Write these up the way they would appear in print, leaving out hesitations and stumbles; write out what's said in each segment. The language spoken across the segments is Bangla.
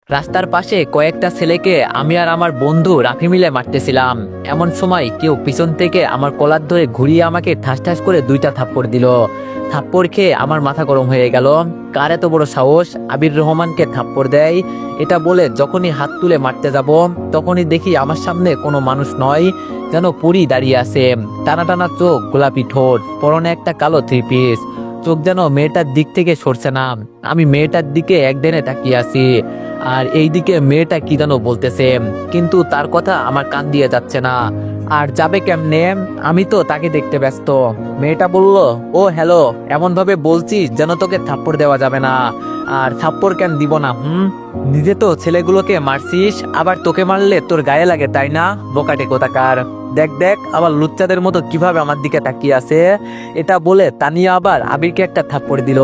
রাস্তার পাশে কয়েকটা ছেলেকে আমি আর আমার বন্ধু রাফি মিলে মারতেছিলাম। এমন সময় কেউ পিছন থেকে আমার কলার ধরে ঘুরিয়ে আমাকে ঠাস ঠাস করে দুইটা থাপ্পড় দিল। থাপ্পড় খেয়ে আমার মাথা গরম হয়ে গেল। কার এত বড় সাহস আবির রহমানকে থাপ্পড় দেয়? এটা বলে যখনই হাত তুলে মারতে যাব তখনই দেখি আমার সামনে কোনো মানুষ নয়, যেন পরী দাঁড়িয়ে আছে। টানা টানা চোখ, গোলাপি ঠোঁট, পরনে একটা কালো থ্রি পিস। চোখ যেন মেয়েটার দিক থেকে সরছে না। আমি মেয়েটার দিকে একদিনে তাকিয়ে আছি, আর এইদিকে মেয়েটা কি যেন বলতেছে, কিন্তু তার কথা আমার কান দিয়ে যাচ্ছে না। আর যাবে কেমনে? আমি তো তাকে দেখতে ব্যস্ত। মেয়েটা বলল, ও হ্যালো, এমন ভাবে বলছিস যেন তোকে থাপ্পড় দেওয়া যাবে না। আর থাপ্পড় কেন দিব না? নিজে তো ছেলেগুলোকে মারছিস, আবার তোকে মারলে তোর গায়ে লাগে তাই না? বোকাটে কোথাকার। দেখ দেখ আবার লুচ্চাদের মতো কিভাবে আমার দিকে তাকিয়ে আছে। এটা বলে তানিয়া আবার আবিরকে একটা থাপ্পড় দিল।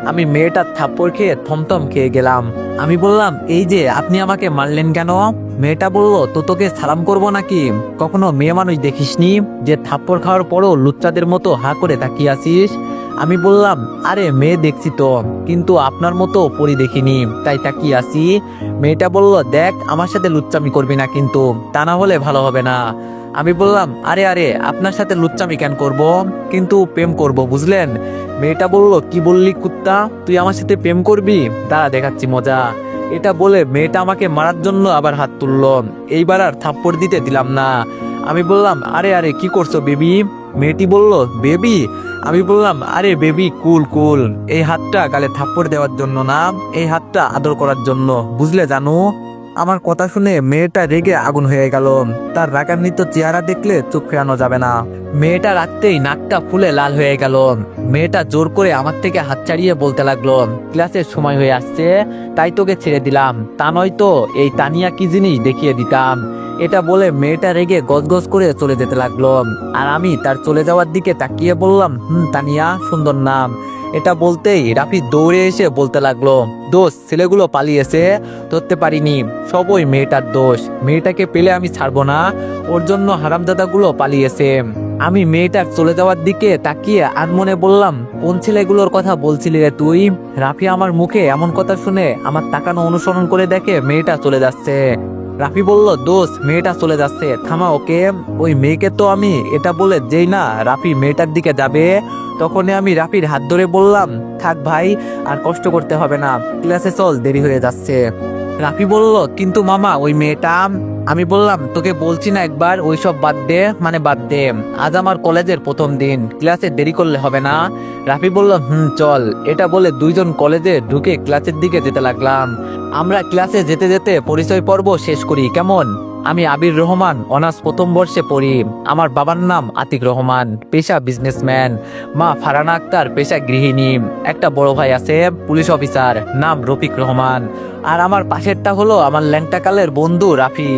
আমি মেয়েটার থাপ্পড় খেয়ে থমথম খেয়ে গেলাম। আমি বললাম, এই যে আপনি আমাকে মারলেন কেন? মেয়েটা বলল, তো তোকে সালাম করবো নাকি? কখনো মেয়ে মানুষ দেখিসনি যে থাপ্পড় খাওয়ার পরও লুচ্চাদের মতো হা করে তাকিয়ে আছিস? আমি বললাম, আরে মেয়ে দেখছি তো, কিন্তু আপনার মতো পরি দেখিনি, তাই তাকিয়ে আছি। মেয়েটা বলল, দেখ আমার সাথে লুচ্চামি করবি না কিন্তু, তা না হলে ভালো হবে না। আমি বললাম, আরে আরে আপনার সাথে লুচ্চামি কেন করব, কিন্তু প্রেম করব, বুঝলেন? মেয়েটা বলল, কি বললি কুত্তা, তুই আমার সাথে প্রেম করবি? দাঁড়া দেখাচ্ছি মজা। এটা বলে মেয়েটা আমাকে মারার জন্য আবার হাত তুললো। এইবার আর থাপ্পড় দিতে দিলাম না। আমি বললাম, আরে আরে কি করছো বেবি? মেয়েটি বলল, বেবি? আমি বললাম, আরে বেবি কুল কুল, এই হাতটা গালে থাপ্পড় দেওয়ার জন্য না, এই হাতটা আদর করার জন্য, বুঝলে জানো? আমার কথা শুনে মেয়েটা রেগে আগুন হয়ে গেল। তার রাগান্বিত চেহারা দেখলে চোখ ফেরানো যাবে না। মেয়েটা রাখতেই নাকটা ফুলে লাল হয়ে গেল। মেয়েটা জোর করে আমার থেকে হাত ছাড়িয়ে বলতে লাগলো, ক্লাসের সময় হয়ে আসছে, তাই তোকে ছেড়ে দিলাম, তা নয় তো এই তানিয়া কি জিনিস দেখিয়ে দিতাম। এটা বলে মেয়েটা রেগে গজগজ করে চলে যেতে লাগলো। আর আমি তার চলে যাওয়ার দিকে তাকিয়ে বললাম, তানিয়া সুন্দর নাম। এটা বলতেই রাফি দৌড়ে এসে বলতে লাগলো, দোষ, ছেলেগুলো পালিয়েছে, ধরতে পারিনি, সব ওই মেয়েটার দোষ, মেয়েটাকে পেলে আমি ছাড়বো না, ওর জন্য হারামজাদাগুলো পালিয়েছে। আমি মেয়েটার চলে যাওয়ার দিকে তাকিয়ে আনমনে বললাম, কোন ছেলেগুলোর কথা বলছিলি রে তুই? রাফি আমার মুখে এমন কথা শুনে আমার তাকানো অনুসরণ করে দেখে মেয়েটা চলে যাচ্ছে। রাফি বলল, দোষ, মেয়েটা চলে যাচ্ছে, থামা ওকে, ওই মেয়েকে তো আমি। এটা বলে যেই না রাফি মেয়েটার দিকে যাবে, তখনই আমি রাফির হাত ধরে বললাম, থাক ভাই, আর কষ্ট করতে হবে না, ক্লাসে চল, দেরি হয়ে যাচ্ছে। রাফি বলল, কিন্তু মামা ওই মেয়েটা। আমি বললাম, তোকে বলছি না একবার ওই সব বাদ দে, মানে বাদ দে, আজ আমার কলেজের প্রথম দিন, ক্লাসে দেরি করলে হবে না। রাফি বলল, চল। এটা বলে দুইজন কলেজে ঢুকে ক্লাসের দিকে যেতে লাগলাম। আমরা ক্লাসে যেতে যেতে পরিচয় পর্ব শেষ করি, কেমন? আমি আবির রহমান, অনার্স প্রথম বর্ষে পড়ি। আমার বাবার নাম আতিক রহমান, পেশা বিজনেসম্যান। মা ফারহানা আক্তার, পেশা গৃহিণী। একটা বড় ভাই আছে, পুলিশ অফিসার, নাম রফিক রহমান। আর আমার পাশেরটা হলো আমার ল্যাংটাকালের বন্ধু রাফি।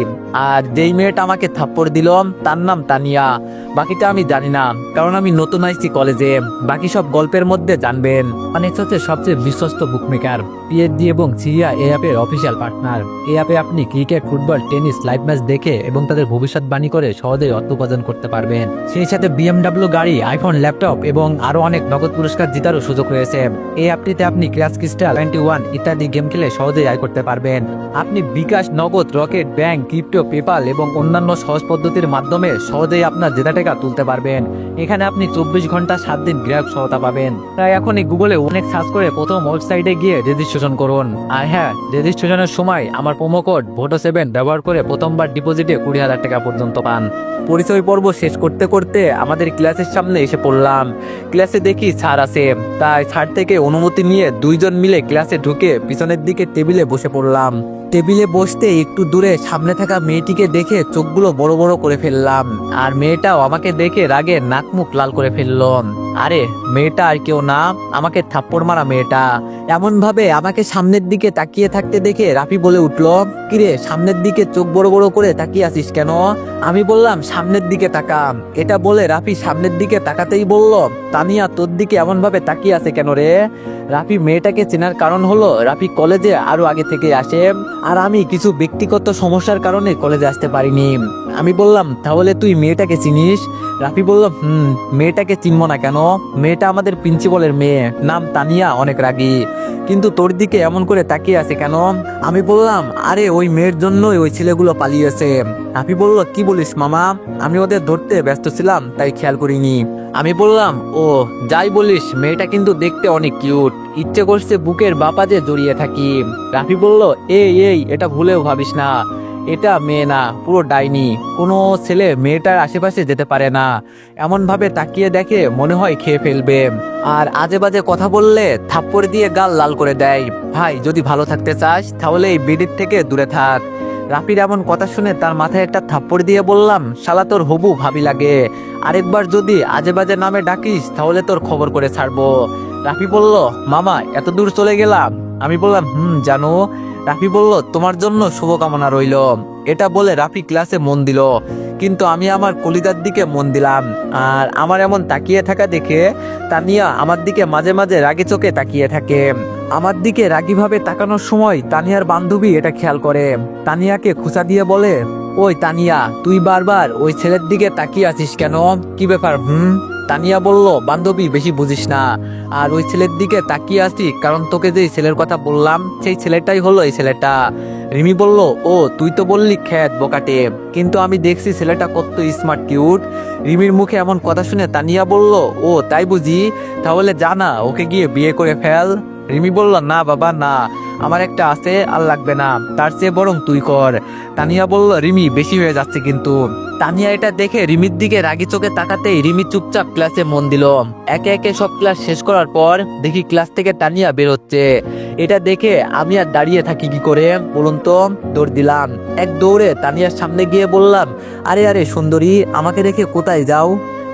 আর যেই মেয়েটা আমাকে থাপ্পড় দিল তার নাম তানিয়া। বাকিটা আমি জানি না, কারণ আমি নতুন আইছি কলেজে। বাকি সব গল্পের মধ্যে জানবেন। অনেক্স হচ্ছে সবচেয়ে বিশ্বস্ত বুকমেকার, পিএইচডি এবং সিরিয়া এই অ্যাপের অফিসিয়াল পার্টনার। এই অ্যাপে আপনি cricket, football, tennis live match দেখে এবং তাদের ভবিষ্যৎবাণী করে সহজেই অর্থ উপার্জন করতে পারবেন। সেই সাথে বিএমডব্লিউ গাড়ি, আইফোন, ল্যাপটপ এবং আরো অনেক নগদ পুরস্কার জেতারও সুযোগ রয়েছে। এই অ্যাপটিতে আপনি ক্র্যাশ ক্রিস্টাল 21 ইত্যাদি গেম খেলে সহজেই আয় করতে পারবেন। আপনি বিকাশ, নগদ, রকেট, ব্যাংক, ক্রিপ্টো, পেপাল এবং অন্যান্য সহজ পদ্ধতির মাধ্যমে সহজেই আপনার জেতা টাকা তুলতে পারবেন। এখানে আপনি 24 ঘন্টা 7 দিন গ্রাহক সহায়তা পাবেন। তাই এখনই গুগলে অনেক সার্চ করে প্রথম ওয়েবসাইটে গিয়ে রেজিস্ট্রেশন করুন। আর হ্যাঁ, রেজিস্ট্রেশনের সময় আমার প্রোমো কোড VOTO7 ব্যবহার করে প্রথমবার ডিপোজিটে 20,000 টাকা পর্যন্ত পান। পরিচয় পর্ব শেষ করতে করতে আমাদের ক্লাসের সামনে এসে পড়লাম। ক্লাসে দেখি স্যার আছে, তাই স্যার থেকে অনুমতি নিয়ে দুইজন মিলে ক্লাসে ঢুকে পিছনের দিকে টেবিলে বসে পড়লাম। টেবিলে বসতে একটু দূরে সামনে থাকা মেয়েটিকে দেখে চোখগুলো বড় বড় করে ফেললাম। আর মেয়েটাও আমাকে দেখে রাগে নাক মুখ লাল করে ফেলল। আরে মেয়েটা আর কেউ না, আমাকে থাপ্পড় মারা মেয়েটা। এমন ভাবে আমাকে সামনের দিকে তাকিয়ে থাকতে দেখে রাফি বলে উঠল, কিরে সামনের দিকে চোখ বড় বড় করে তাকিয়ে আছিস কেন? আমি বললাম, সামনের দিকে তাকা। এটা বলে রাফি সামনের দিকে তাকাতেই বলল, তানিয়া তোর দিকে এমন ভাবে তাকিয়ে আছে কেন রে? রাফি মেয়েটাকে চেনার কারণ হলো রাফি কলেজে আরো আগে থেকে আসে, আর আমি কিছু ব্যক্তিগত সমস্যার কারণে কলেজে আসতে পারিনি। আমি বললাম, তাহলে তুই মেয়েটাকে চিনিস? রাফি বলল, মেয়েটাকে চিনবো না কেন? মেয়েটা আমাদের প্রিন্সিপালের মেয়ে, নাম তানিয়া, অনেক রাগী, কিন্তু তোর দিকে এমন করে তাকিয়ে আছে কেন? আমি বললাম, আরে ওই মেয়ের জন্যই ওই ছেলেগুলো পালিয়েছে। রাফি বলল, কি বলিস মামা? আমি ওদের ধরতে ব্যস্ত ছিলাম তাই খেয়াল করিনি। আমি বললাম, ও যাই বলিস, মেয়েটা কিন্তু দেখতে অনেক কিউট, ইচ্ছে করছে বুকের বাপাজে জড়িয়ে থাকি। রাফি বলল, এই এই এটা ভুলেও ভাবিস না, এটা মেয়ে না, পুরো ডাইনি। কোনো ছেলে মেয়েটার আশেপাশে যেতে পারে না, এমন ভাবে তাকিয়ে দেখে মনে হয় খেয়ে ফেলবে, আর আজে বাজে কথা বললে থাপ্পড় দিয়ে গাল লাল করে দেয়। ভাই, যদি ভালো থাকতে চাস তাহলে এই বিড়ির থেকে দূরে থাক। রাফির এমন কথা শুনে তার মাথায় একটা থাপ্পড় দিয়ে বললাম, শালা তোর হবু ভাবি লাগে, আরেকবার যদি আজে বাজে নামে ডাকিস তাহলে তোর খবর করে ছাড়বো। রাফি বলল, মামা এত দূর চলে গেলাম? আমি বললাম, জানো। রাফি বলল, তোমার জন্য শুভকামনা রইল। এটা বলে রাফি ক্লাসে মন দিল, কিন্তু আমি আমার কলিজার দিকে মন দিলাম। আর আমার এমন তাকিয়ে থাকা দেখে তানিয়া আমার দিকে মাঝে মাঝে রাগি চোখে তাকিয়ে থাকে। আমার দিকে রাগিভাবে তাকানোর সময় তানিয়ার বান্ধবী এটা খেয়াল করে। তানিয়াকে খুঁচা দিয়ে বলে, ওই তানিয়া, তুই বারবার ওই ছেলের দিকে তাকিয়ে আছিস কেন? কি ব্যাপার? তানিয়া বলল, বান্ধবী বেশি বুঝিস না, আর ওই ছেলের দিকে তাকিয়ে আছি কারণ তোকে যে ছেলের কথা বললাম সেই ছেলেটাই হলো এই ছেলেটা। রিমি বলল, ও তুই তো বললি খ্যাত বোকাটে, কিন্তু আমি দেখছি ছেলেটা কত স্মার্ট কিউট। রিমির মুখে এমন কথা শুনে তানিয়া বলল, ও তাই বুঝি, তাহলে জানা ওকে গিয়ে বিয়ে করে ফেল। রিমি বলল, না বাবা না, আমার একটা আছে, আর লাগবে না, তার চেয়ে বরং তুই কর। তানিয়া বলল, রিমি বেশি হয়ে যাচ্ছে কিন্তু। তানিয়া এটা দেখে রিমির দিকে রাগি চোখে তাকাতেই রিমি চুপচাপ ক্লাসে মন দিল। একে একে সব ক্লাস শেষ করার পর দেখি ক্লাস থেকে তানিয়া বের হচ্ছে। এটা দেখে আমি আর দাঁড়িয়ে থাকি কি করে বলুন তো? দৌড় দিলাম। এক দৌড়ে তানিয়ার সামনে গিয়ে বললাম, আরে আরে সুন্দরী, আমাকে রেখে কোথায় যাও?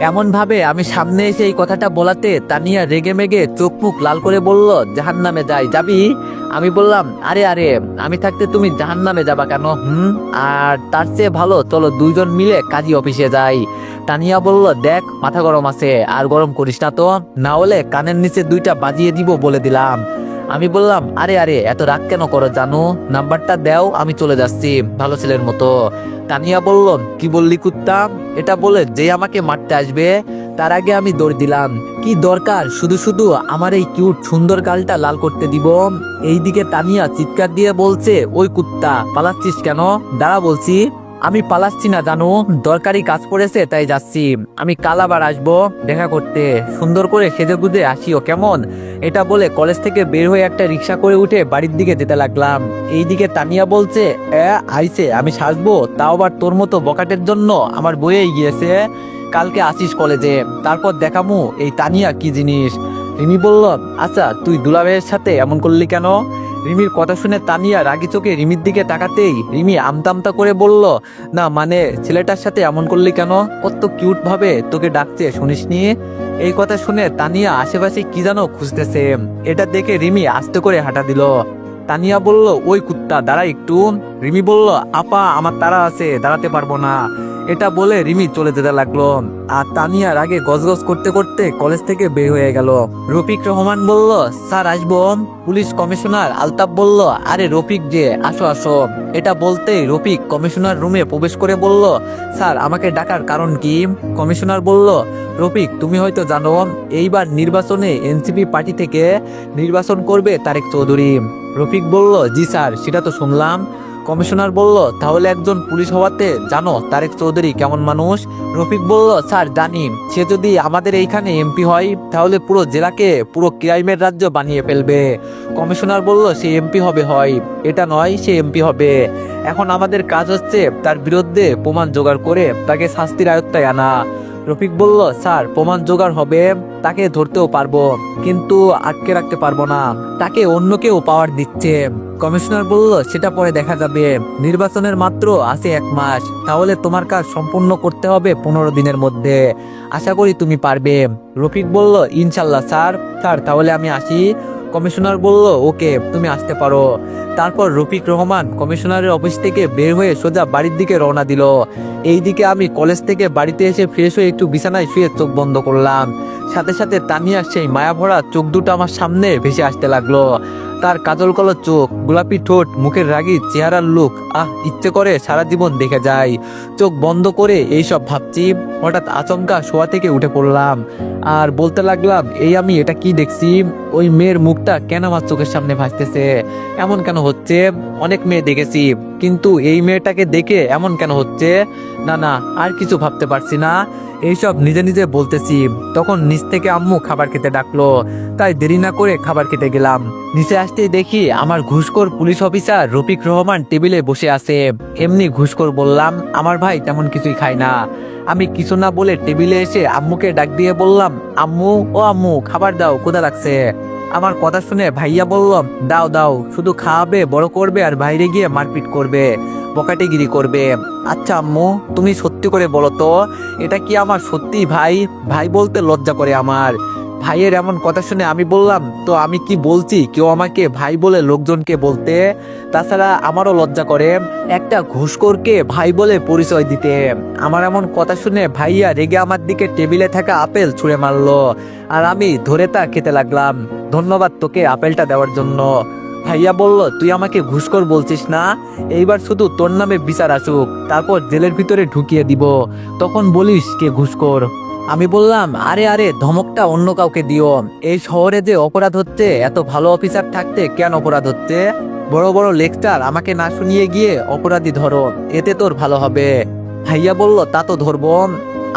এমন ভাবে আমি সামনে এসে এই কথাটা বলাতে তানিয়া রেগে মেগে চোখ মুখ লাল করে বলল, জাহান্নামে যাই, যাবি? আমি বললাম, আরে আরে, আমি থাকতে তুমি জাহান্নামে যাবা কেন? আর তার চেয়ে ভালো চলো দুইজন মিলে কাজী অফিসে যাই। তানিয়া বলল, দেখ মাথা গরম আছে, আর গরম করিস না তো, না হলে কানের নিচে দুইটা বাজিয়ে দিব বলে দিলাম। আমি বললাম, আরে আরে এত রাগ কেন করো জানো, নাম্বারটা দাও, আমি চলে যাচ্ছি ভালো ছেলের মতো। তানিয়া বলল, কি বললি কুত্তা? এটা বলে যে আমাকে মারতে আসবে তার আগে আমি দৌড় দিলাম। কি দরকার শুধু শুধু আমার এই কিউট সুন্দর গালটা লাল করতে দিব? এইদিকে তানিয়া চিৎকার দিয়ে বলছে, ওই কুত্তা পালাচ্ছিস কেন? দাঁড়া বলছি। আমি পালাচ্ছি না জানো, দরকারি কাজ পড়েছে তাই যাচ্ছি। আমি কাল আবার আসবো দেখা করতে, সুন্দর করে সেজে গুজে আসিও কেমন? এটা বলে কলেজ থেকে বের হয়ে একটা রিক্সা করে উঠে বাড়ির দিকে যেতে লাগলাম। এইদিকে তানিয়া বলছে, আইছে আমি সাজবো, তাও আবার তোর মতো বকাটের জন্য আমার বইয়েই গিয়েছে। কালকে আসিস কলেজে, তারপর দেখামু এই তানিয়া কি জিনিস। রিমি বলল, আচ্ছা তুই দুলাভাইয়ের সাথে এমন করলি কেন? রিমির কথা শুনে তানিয়া রাগি চোখে রিমির দিকে তাকাতেই রিমি আমতা আমতা করে বলল, না মানে ছেলেটার সাথে এমন করলি কেন? কত কিউট ভাবে তোকে ডাকছে শুনিসনি? এই কথা শুনে তানিয়া আশেপাশে কি যেন খুঁজতেছে। এটা দেখে রিমি আস্তে করে হাঁটা দিল। তানিয়া বলল, ওই কুত্তা দাঁড়া একটু। রিমি বলল, আপা আমার তাড়া আছে, দাঁড়াতে পারবো না। এটা বলে রিমি চলে যেতে লাগলো। আর তানিয়ার আগে গজগজ করতে করতে কলেজ থেকে বের হয়ে গেল। রফিক রহমান বলল, স্যার আসবো? পুলিশ কমিশনার আলতাফ বলল, আরে রফিক যে, আসো আসো। এটা বলতেই রফিক কমিশনার রুমে প্রবেশ করে বলল, স্যার আমাকে ডাকার কারণ কি? কমিশনার বলল, রফিক তুমি হয়তো জানো এইবার নির্বাচনে এনসিপি পার্টি থেকে নির্বাচন করবে তারেক চৌধুরী। রফিক বলল, জি স্যার, সেটা তো শুনলাম। কমিশনার বলল, তাহলে একজন পুলিশ হওয়াতে জানো তারেক চৌধুরী কেমন মানুষ? রফিক বলল, স্যার জানি, সে যদি আমাদের এইখানে এমপি হয় তাহলে পুরো জেলাকে পুরো ক্রাইমের রাজ্য বানিয়ে ফেলবে। কমিশনার বলল, সে এমপি হবে হয়, এটা নয় সে এমপি হবে। এখন আমাদের কাজ হচ্ছে তার বিরুদ্ধে প্রমাণ জোগাড় করে তাকে শাস্তির আয়ত্তায় আনা। রফিক বলল, স্যার প্রমাণ জোগাড় হবে, তাকে ধরতেও পারবো, কিন্তু আটকে রাখতে পারবো না, তাকে অন্য কেউ পাওয়ার দিচ্ছে। কমিশনার বলল, সেটা পরে দেখা যাবে, নির্বাচনের মাত্র আছে 1 মাস, তাহলে তোমার কাজ সম্পূর্ণ করতে হবে 15 দিনের মধ্যে, আশা করি তুমি পারবে। রফিক বলল, ইনশাল্লাহ স্যার। স্যার তাহলে আমি আসি। কমিশনার বলল, ওকে তুমি আসতে পারো। তারপর রফিক রহমান কমিশনারের অফিস থেকে বের হয়ে সোজা বাড়ির দিকে রওনা দিল। এইদিকে আমি কলেজ থেকে বাড়িতে এসে ফ্রেশ হয়ে একটু বিছানায় শুয়ে চোখ বন্ধ করলাম। সাথে সাথে তানিয়ার সেই মায়া ভরা চোখ দুটো আমার সামনে ভেসে আসতে লাগলো। তার কাজল কলো চোখ, গোলাপি ঠোঁট, মুখের রাগী চেহারার লুক, ইচ্ছে করে সারা জীবন দেখে যায়। চোখ বন্ধ করে এইসব ভাবছি, হঠাৎ আচমকা শোয়া থেকে উঠে পড়লাম আর বলতে লাগলাম, আমি এটা কি দেখছি? ওই মেয়ের মুখটা কেন আমার চোখের সামনে ভাসতেছে? এমন কেন হচ্ছে? অনেক মেয়ে দেখেছি, কিন্তু এই মেয়েটাকে দেখে এমন কেন হচ্ছে? না না, আর কিছু ভাবতে পারছি না, এইসব নিজে নিজে বলতেছি। তখন নিচ থেকে আম্মু খাবার খেতে ডাকলো, তাই দেরি না করে খাবার খেতে গেলাম। নিচে আসতেই দেখি আমার ঘুষখোর পুলিশ অফিসার রফিক রহমান টেবিলে বসে আছে। এমনি ঘুষখোর বললাম, আমার ভাই তেমন কিছুই খায় না। আমি কিছু না বলে টেবিলে এসে আম্মুকে ডাক দিয়ে বললাম, আম্মু, ও আম্মু, খাবার দাও, ক্ষুধা লাগছে। আমার কথা শুনে ভাইয়া বলল, দাও দাও, শুধু খাওয়াবে, বড় করবে আর বাইরে গিয়ে মারপিট করবে, বকাটিগিরি করবে। আচ্ছা আম্মু, তুমি সত্যি করে বলো তো, এটা কি আমার সত্যি ভাই? ভাই বলতে লজ্জা করে আমার। ভাইয়ের এমন কথা শুনে আমি বললাম, তো আমি কি বলছি কেউ আমাকে ভাই বলে লোকজনকে বলতে? তাছাড়া আমারও লজ্জা করে একটা ঘুষখোরকে ভাই বলে পরিচয় দিতে। আমার এমন কথা শুনে ভাইয়া রেগে আমার দিকে টেবিলে থাকা আপেল ছুঁড়ে মারলো আর আমি ধরে তা খেতে লাগলাম। ধন্যবাদ তোকে আপেলটা দেওয়ার জন্য। ভাইয়া বলল, তুই আমাকে ঘুষখোর বলছিস না? এইবার শুধু তোর নামে বিচার আসুক, তারপর জেলের ভিতরে ঢুকিয়ে দিব, তখন বলিস কে ঘুষখোর। আমি বললাম, আরে আরে, ধমকটা অন্য কাউকে দিও। এই শহরে যে অপরাধ হচ্ছে, এত ভালো অফিসার থাকতে কেন অপরাধ হচ্ছে? বড় বড় লেকচার আমাকে না শুনিয়ে গিয়ে অপরাধী ধরো, এতে তোর ভালো হবে। ভাইয়া বলল, তা তো ধরবো।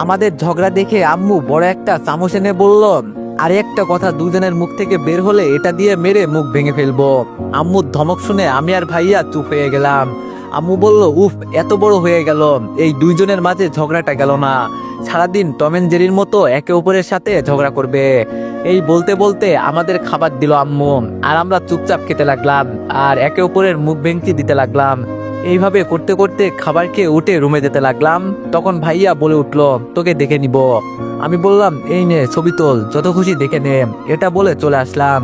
আমাদের ঝগড়া দেখে আম্মু বড় একটা চামচ এনে বলল, আর একটা কথা দুজনের মুখ থেকে বের হলে এটা দিয়ে মেরে মুখ ভেঙে ফেলবো। আম্মুর ধমক শুনে আমি আর ভাইয়া চুপ হয়ে গেলাম। আম্মু বলল, উফ, এত বড় হয়ে গেল, এই দুইজনের মাঝে ঝগড়াটা গেল না, সারাদিন টম এন্ড জেরির মতো একে অপরের সাথে ঝগড়া করবে। এই বলতে বলতে আমাদের খাবার দিল আম্মু, আর আমরা চুপচাপ খেতে লাগলাম আর একে অপরের মুখ ভেঙচি দিতে লাগলাম। এইভাবে করতে করতে খাবার খেয়ে উঠে রুমে যেতে লাগলাম। তখন ভাইয়া বলে উঠলো, তোকে দেখে নিব। আমি বললাম, এই নে ছবি তোল, যত খুশি দেখে নে। এটা বলে চলে আসলাম।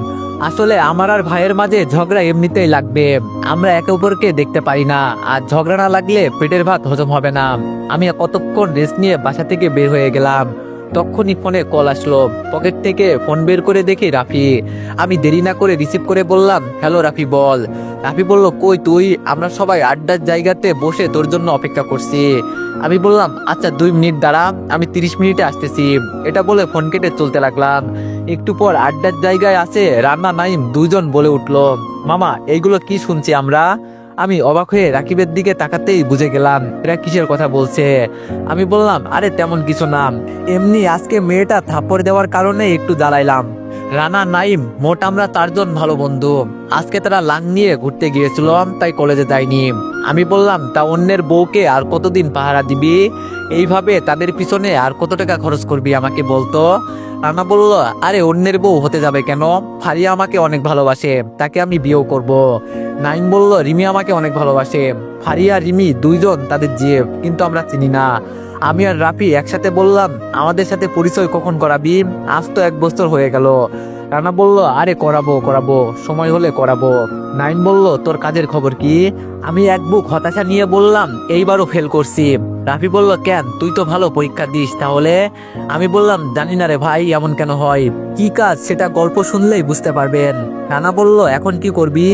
আসলে আমার আর ভাইয়ের মাঝে ঝগড়া এমনিতেই লাগবে, আমরা একে অপরকে দেখতে পারি না, আর ঝগড়া না লাগলে পেটের ভাত হজম হবে না। আমি কতক্ষণ রেস্ট নিয়ে বাসা থেকে বের হয়ে গেলাম। তখনই ফোনে কল আসলো। পকেট থেকে ফোন বের করে দেখি রাফি। আমি দেরি না করে রিসিভ করে বললাম, হ্যালো রাফি, বল। রাফি বলল, কই তুই? আমরা সবাই আড্ডার জায়গাতে বসে তোর জন্য অপেক্ষা করছি। আমি বললাম, আচ্ছা 2 মিনিট দাঁড়া, আমি 30 মিনিটে আসতেছি। এটা বলে ফোন কেটে চলতে লাগলাম। একটু পর আড্ডার জায়গায় আছে রান্না নাইম দুইজন বলে উঠলো, মামা, এইগুলো কি শুনছি আমরা? আমি অবাক হয়ে রাকিবের দিকে তাকাতেই বুঝে গেলাম এরা কিসের কথা বলছে। আমি বললাম, আরে তেমন কিছু না, এমনি আজকে মেয়েটা থাপ্পড় দেওয়ার কারণে একটু দাঁড়াইলাম। রানা নাইম মোট আমরা 4 জন ভালো বন্ধু। আজকে তারা লাং নিয়ে ঘুরতে গিয়েছিল, তাই কলেজে যায়নি। আমি বললাম, তা অন্যের বউকে আর কতদিন পাহারা দিবি? এইভাবে তাদের পিছনে আর কত টাকা খরচ করবি আমাকে বলতো? রানা বলল, আরে অন্যের বউ হতে যাবে কেন? ফারিয়া আমাকে অনেক ভালোবাসে, তাকে আমি বিয়েও করব। নাইম বলল, রিমি আমাকে অনেক ভালোবাসে। ফারিয়া রিমি দুইজন তাদের জিএফ, কিন্তু আমরা চিনি না। আমি আর রাফি একসাথে বললাম, আমাদের সাথে পরিচয় কখন করাবি? আজ তো 1 বছর হয়ে গেল। রানা বলল, আরে করাবো করাবো, সময় হলে করাবো। নাইম বলল, তোর কাজের খবর কি? আমি এক বুক হতাশা নিয়ে বললাম, এইবারও ফেল করছি। রাফি বলল, কেন, তুই তো ভালো পরীক্ষা দিস তাহলে? আমি বললাম, জানি না রে ভাই, এমন কেন হয়? কি কাজ সেটা গল্প শুনলেই বুঝতে পারবেন। রানা বলল, এখন কি করবি?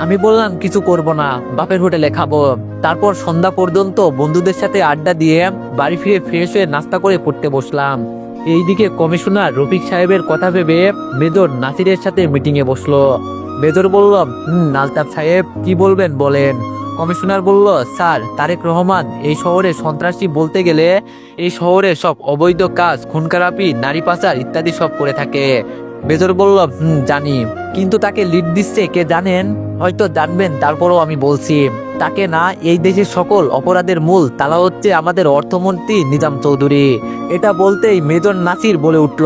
আমি বললাম, কিছু করব না, বাপের হোটেলে খাবো। তারপর সন্ধ্যা পর্যন্ত বন্ধুদের সাথে আড্ডা দিয়ে বাড়ি ফিরে ফ্রেশ হয়ে নাস্তা করে পড়তে বসলাম। এইদিকে কমিশনার রফিক সাহেবের কথা ভেবে মেজর নাসিরের সাথে মিটিংয়ে বসলো। মেজর বলল, আলতাফ সাহেব, কি বলবেন বলেন। কমিশনার বলল, স্যার, তারেক রহমান এই শহরে সন্ত্রাসী বলতে গেলে এই শহরে সব অবৈধ কাজ, খুন খারাপি, নারী পাচার ইত্যাদি সব করে থাকে। মেজর বলল, জানি, কিন্তু তাকে লিড দিচ্ছে কে জানেন? হয়তো জানবেন, তারপরও আমি বলছি, তাকে না, এই দেশের সকল অপরাধের মূল তালা হচ্ছে আমাদের অর্থমন্ত্রী নিজাম চৌধুরী। এটা বলতেই মেজর নাসির বলে উঠল,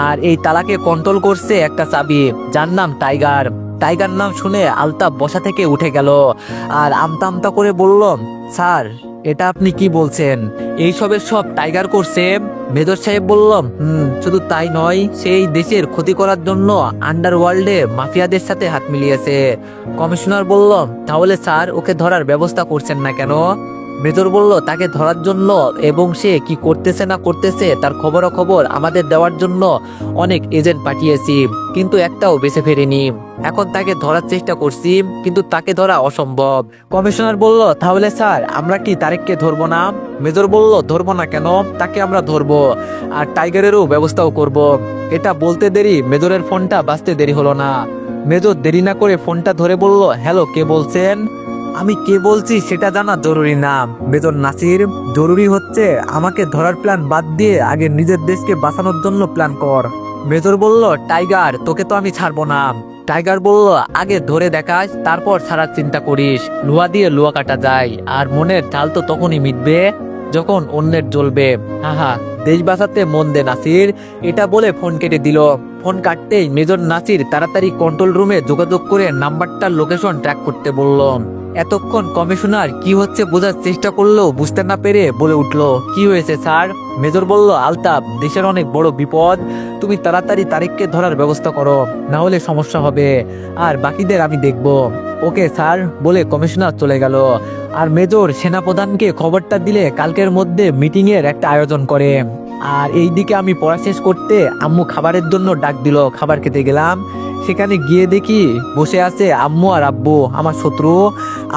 আর এই তালাকে কন্ট্রোল করছে একটা চাবি, যার নাম টাইগার। টাইগার নাম শুনে আলতাফ বসা থেকে উঠে গেল আর আমতা আমতা করে বলল, স্যার, এটা আপনি কি বলছেন? এইসবের সব টাইগার করছে? মেজর সাহেব বলল, শুধু তাই নয়, সেই দেশের ক্ষতি করার জন্য আন্ডারওয়ার্ল্ডে মাফিয়াদের সাথে হাত মিলিয়েছে। কমিশনার বলল, তাহলে স্যার, ওকে ধরার ব্যবস্থা করছেন না কেন? মেজর বলল তাকে ধরার জন্য এবং সে কি করতেছে না করতেছে তার খবরাখবর আমাদের দেওয়ার জন্য অনেক এজেন্ট পাঠিয়েছি, কিন্তু একটাও বেঁচে ফেরেনি। এখন তাকে ধরার চেষ্টা করছি, কিন্তু তাকে ধরা অসম্ভব। কমিশনার বলল, তাহলে স্যার আমরা কি তারেককে ধরবো না? মেজর বলল, ধরবো না কেন, তাকে আমরা ধরবো, আর টাইগারেরও ব্যবস্থাও করব। এটা বলতে দেরি মেজরের ফোনটা বাজতে দেরি হলো না। মেজর দেরি না করে ফোনটা ধরে বলল, হ্যালো, কে বলছেন? আমি কে বলছি সেটা জানা জরুরি না মেজর নাসির, জরুরি হচ্ছে আমাকে ধরার প্ল্যান বাদ দিয়ে আগে নিজের দেশকে বাঁচানোর জন্য প্ল্যান কর। মেজর বলল, টাইগার, তোকে তো আমি ছাড়বো না। টাইগার বলল, আগে ধরে দেখাস, তারপর ছাড়ার চিন্তা করিস। লোহা দিয়ে লোহা কাটা যায়, আর মনের ঢাল তো তখনই মিটবে যখন অন্যের জ্বলবে। হা, দেশ বাঁচাতে মন দে নাসির। এটা বলে ফোন কেটে দিল। ফোন কাটতেই মেজর নাসির তাড়াতাড়ি কন্ট্রোল রুমে যোগাযোগ করে নাম্বারটার লোকেশন ট্র্যাক করতে বলল। এতক্ষণ কমিশনার কি হচ্ছে বোঝার চেষ্টা করলেও বুঝতে না পেরে বলে উঠল, কি হয়েছে স্যার? মেজর বলল, আলতাফ, দেশের অনেক বড় বিপদ, তুমি তাড়াতাড়ি তারেককে ধরার ব্যবস্থা করো, না হলে সমস্যা হবে, আর বাকিদের আমি দেখব। ওকে স্যার বলে কমিশনার চলে গেল। আর মেজর সেনাপ্রধানকে খবরটা দিলে কালকের মধ্যে মিটিং এর একটা আয়োজন করে। আর এইদিকে আমি পড়া শেষ করতে আম্মু খাবারের জন্য ডাক দিল। খাবার খেতে গেলাম, সেখানে গিয়ে দেখি বসে আছে আম্মু আর আব্বু, আমার শত্রু।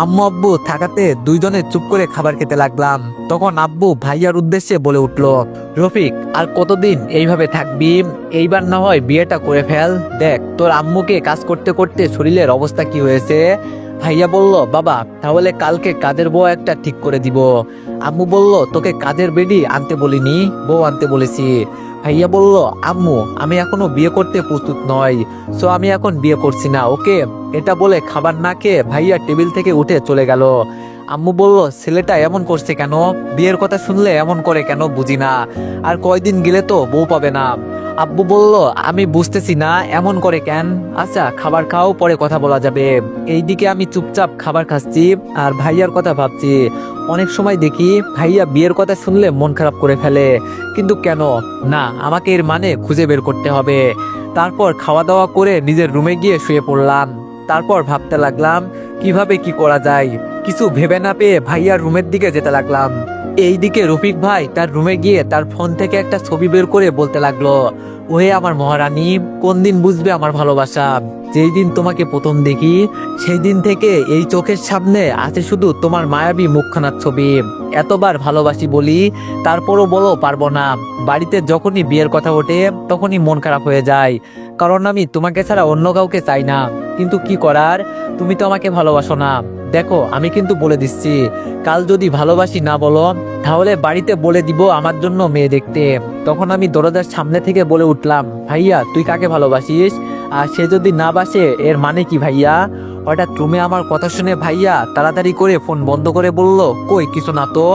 আম্মু আব্বু থাকাতে দুইজনে চুপ করে খাবার খেতে লাগলাম। তখন আব্বু ভাইয়ার উদ্দেশ্যে বলে উঠল, রফিক, আর কতদিন এইভাবে থাকবি? এইবার না হয় বিয়েটা করে ফেল। দেখ তোর আম্মুকে কাজ করতে করতে শরীরের অবস্থা কি হয়েছে। ভাইয়া বলল, বাবা, তাহলে কালকে কাজের বউ একটা ঠিক করে দিব। আম্মু বলল, তোকে কাজের বেডি আনতে বলিনি, বউ আনতে বলেছি। ভাইয়া বলল, আম্মু, আমি এখনো বিয়ে করতে প্রস্তুত নই, সো আমি এখন বিয়ে করছি না, ওকে। এটা বলে খাবার না খেয়ে ভাইয়া টেবিল থেকে উঠে চলে গেল। আম্মু বলল, ছেলেটা এমন করছে কেন? বিয়ের কথা শুনলে এমন করে কেন বুঝি না, আর কয়দিন গেলে তো বউ পাবে না। আব্বু বলল, আমি বুঝতেছি না এমন করে কেন। আচ্ছা খাবার খাও, পরে কথা বলা যাবে। এইদিকে আমি চুপচাপ খাবার খাচ্ছি আর ভাইয়ার কথা ভাবছি। অনেক সময় দেখি ভাইয়া বিয়ের কথা শুনলে মন খারাপ করে ফেলে, কিন্তু কেন? না, আমাকে এর মানে খুঁজে বের করতে হবে। তারপর খাওয়া দাওয়া করে নিজের রুমে গিয়ে শুয়ে পড়লাম। তারপর ভাবতে লাগলাম কিভাবে কি করা যায়। কিছু ভেবে না পেয়ে ভাইয়ার রুমের দিকে যেতে লাগলাম। এইদিকে রফিক ভাই তার রুমে গিয়ে তার ফোন থেকে একটা ছবি বের করে বলতে লাগলো, ওহে আমার মহারানী, কোন দিন বুঝবে আমার ভালোবাসা? যেই দিন তোমাকে প্রথম দেখি সেই দিন থেকে এই চোখের সামনে আছে শুধু তোমার মায়াবী মুখখানার ছবি। এতবার ভালোবাসি বলি, তারপরও বলো পারবো না। বাড়িতে যখনই বিয়ের কথা ওঠে তখনই মন খারাপ হয়ে যায়, কারণ আমি তোমাকে ছাড়া অন্য কাউকে চাই না। কিন্তু কি করার, তুমি তো আমাকে ভালোবাসো না। দেখো আমি কিন্তু বলে দিচ্ছি, কাল যদি ভালোবাসি না বলো, তাহলে বাড়িতে বলে দিব আমার জন্য মেয়ে দেখতে। তখন আমি দরজার সামনে থেকে বলে উঠলাম, ভাইয়া তুই কাকে ভালোবাসিস? আর সে যদি না বাসে এর মানে কি ভাইয়া? হঠাৎ রুমে আমার কথা শুনে ভাইয়া তাড়াতাড়ি করে ফোন বন্ধ করে বলল, কই কিছু না তো,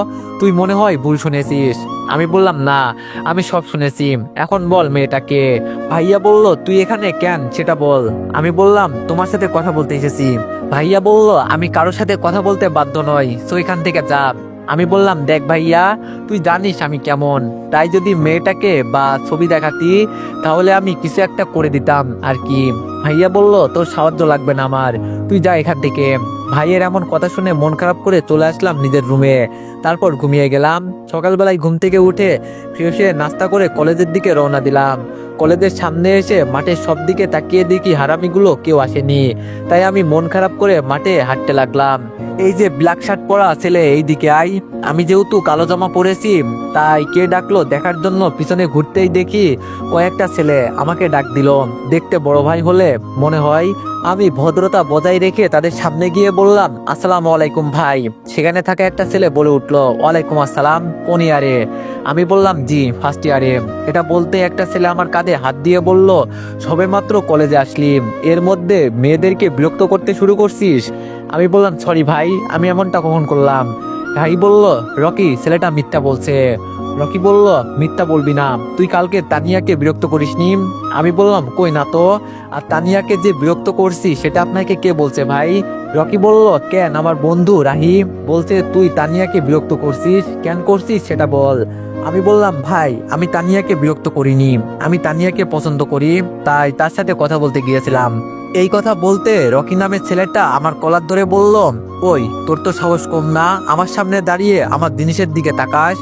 তুই মনে হয় ভুল শুনেছিস। আমি বললাম, না, আমি সব শুনেছি, এখন বল মেয়েটাকে। ভাইয়া বলল, তুই এখানে কেন সেটা বল। আমি বললাম, তোমার সাথে কথা বলতে এসেছি। ভাইয়া বলল, আমি কারোর সাথে কথা বলতে বাধ্য নই, সো এখান থেকে যা। আমি বললাম, দেখ ভাইয়া, তুই জানিস আমি কেমন, তাই যদি মেয়েটাকে বা ছবি দেখাতি তাহলে আমি কিছু একটা করে দিতাম আর কি। ভাইয়া বলল, তোর সাহায্য লাগবে না আমার, তুই যা এখান থেকে। ভাইয়ের এমন কথা শুনে মন খারাপ করে চলে আসলাম নিজের রুমে। তারপর ঘুমিয়ে গেলাম। সকালবেলায় ঘুম থেকে উঠে ফ্রেশ হয়ে নাস্তা করে কলেজের দিকে রওনা দিলাম। কলেজের সামনে এসে মাঠের সব দিকে তাকিয়ে দেখি হারামিগুলো কেউ আসেনি, তাই আমি মন খারাপ করে মাঠে হাঁটতে লাগলাম। এই যে ব্ল্যাক শার্ট পরা ছেলে, এই দিকে আই। আমি যেহেতু কালো জামা পরেছি তাই কে ডাকলো দেখার জন্য পিছনে ঘুরতেই দেখি কয়েকটা ছেলে আমাকে ডাক দিল। দেখতে বড় ভাই হলে মনে হয়। আমি ভদ্রতা বজায় রেখে তাদের সামনে গিয়ে বললাম, আসসালামু আলাইকুম ভাই। সেখানে থাকা একটা ছেলে বলে উঠলো, ওয়ালাইকুম আসসালাম, কোন ইয়ারে? আমি বললাম, জি ফার্স্ট ইয়ারে। এটা বলতে একটা ছেলে আমার কাঁধে হাত দিয়ে বলল, সবেমাত্র কলেজে আসলি, এর মধ্যে মেয়েদেরকে বিরক্ত করতে শুরু করছিস? আমি বললাম, সরি ভাই, আমি এমনটা কখন করলাম? ভাই বলল, রকি ছেলেটা মিথ্যা বলছে। রকি বলল, মিথ্যা বলবি না, তুই কালকে তানিয়াকে বিরক্ত করিসনি? আমি বললাম, কই না তো। আর তানিয়াকে যে বিরক্ত করছি সেটা আপনাকে কে বলছে ভাই? রকি বলল, কেন, আমার বন্ধু রাহি বলছে তুই তানিয়াকে বিরক্ত করছিস, কেন করছিস সেটা বল। আমি বললাম, ভাই আমি তানিয়াকে বিরক্ত করিনি, আমি তানিয়াকে পছন্দ করি, তাই তার সাথে কথা বলতে গিয়েছিলাম। এই কথা বলতে রকি নামের ছেলেটা আমার কলার ধরে বলল, ওই তোর তো সাহস কম না, আমার সামনে দাঁড়িয়ে আমার জিনিসের দিকে তাকাস।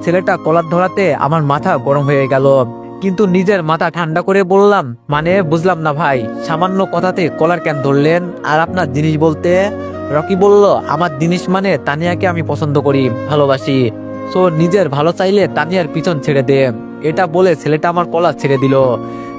ছেলেটা কলার ধরাতে আমার মাথা গরম হয়ে গেল, কিন্তু নিজের মাথা ঠান্ডা করে বললাম, মানে বুঝলাম না ভাই, সামান্য কথাতে কলার কেন ধরলেন? আর আপনার জিনিস বলতে? রকি বলল, আমার জিনিস মানে তানিয়াকে আমি পছন্দ করি, ভালোবাসি। সো নিজের ভালো চাইলে তানিয়ার পিছন ছেড়ে দে। এটা বলে ছেলেটা আমার কলার ছেড়ে দিল।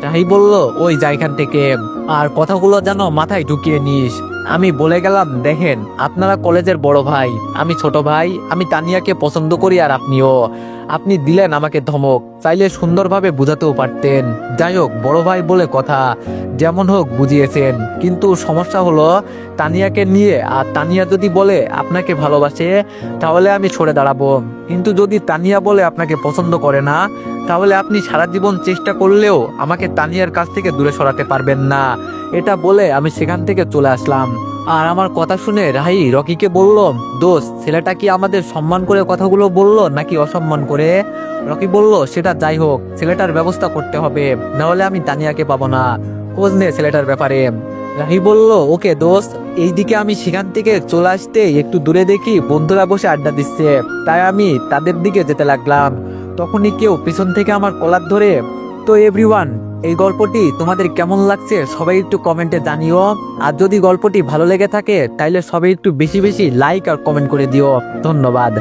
রাহি বলল, ওই যা এখান থেকে, আর কথাগুলো যেন মাথায় ঢুকিয়ে নিস। আমি বলে গেলাম, দেখেন আপনারা কলেজের বড় ভাই, আমি ছোট ভাই, আমি তানিয়াকে পছন্দ করি আর আপনিও। আপনি দিলেন আমাকে ধমক, চাইলে সুন্দরভাবে বুঝাতেও পারতেন। যাই হোক, বড় ভাই বলে কথা, যেমন হোক বুঝিয়েছেন। কিন্তু সমস্যা হলো তানিয়াকে নিয়ে, আর তানিয়া যদি বলে আপনাকে ভালোবাসে তাহলে আমি সরে দাঁড়াবো, কিন্তু যদি তানিয়া বলে আপনাকে পছন্দ করে না তাহলে আপনি সারা জীবন চেষ্টা করলেও আমাকে তানিয়ার কাছ থেকে দূরে সরাতে পারবেন না। এটা বলে আমি সেখান থেকে চলে আসলাম। আর আমার কথা শুনে রাহি রকিকে বলল, দোস্ত ছেলেটা কি আমাদের সম্মান করে কথাগুলো বললো নাকি অসম্মান করে? রকি বলল, সেটা যাই হোক, ছেলেটার ব্যবস্থা করতে হবে, নাহলে আমি তানিয়াকে পাবো না। খোঁজ নে ছেলেটার ব্যাপারে। রাহি বলল, ওকে দোস্ত। এইদিকে আমি সেখান থেকে চলে আসতে একটু দূরে দেখি বন্ধুরা বসে আড্ডা দিচ্ছে, তাই আমি তাদের দিকে যেতে লাগলাম। তখনই কেউ পিছন থেকে আমার কলার ধরে। তো এভরিওয়ান, এই গল্পটি তোমাদের কেমন লাগছে সবাই একটু কমেন্টে জানিও। আর যদি গল্পটি ভালো লেগে থাকে তাইলে সবাই একটু বেশি বেশি লাইক আর কমেন্ট করে দিও। ধন্যবাদ।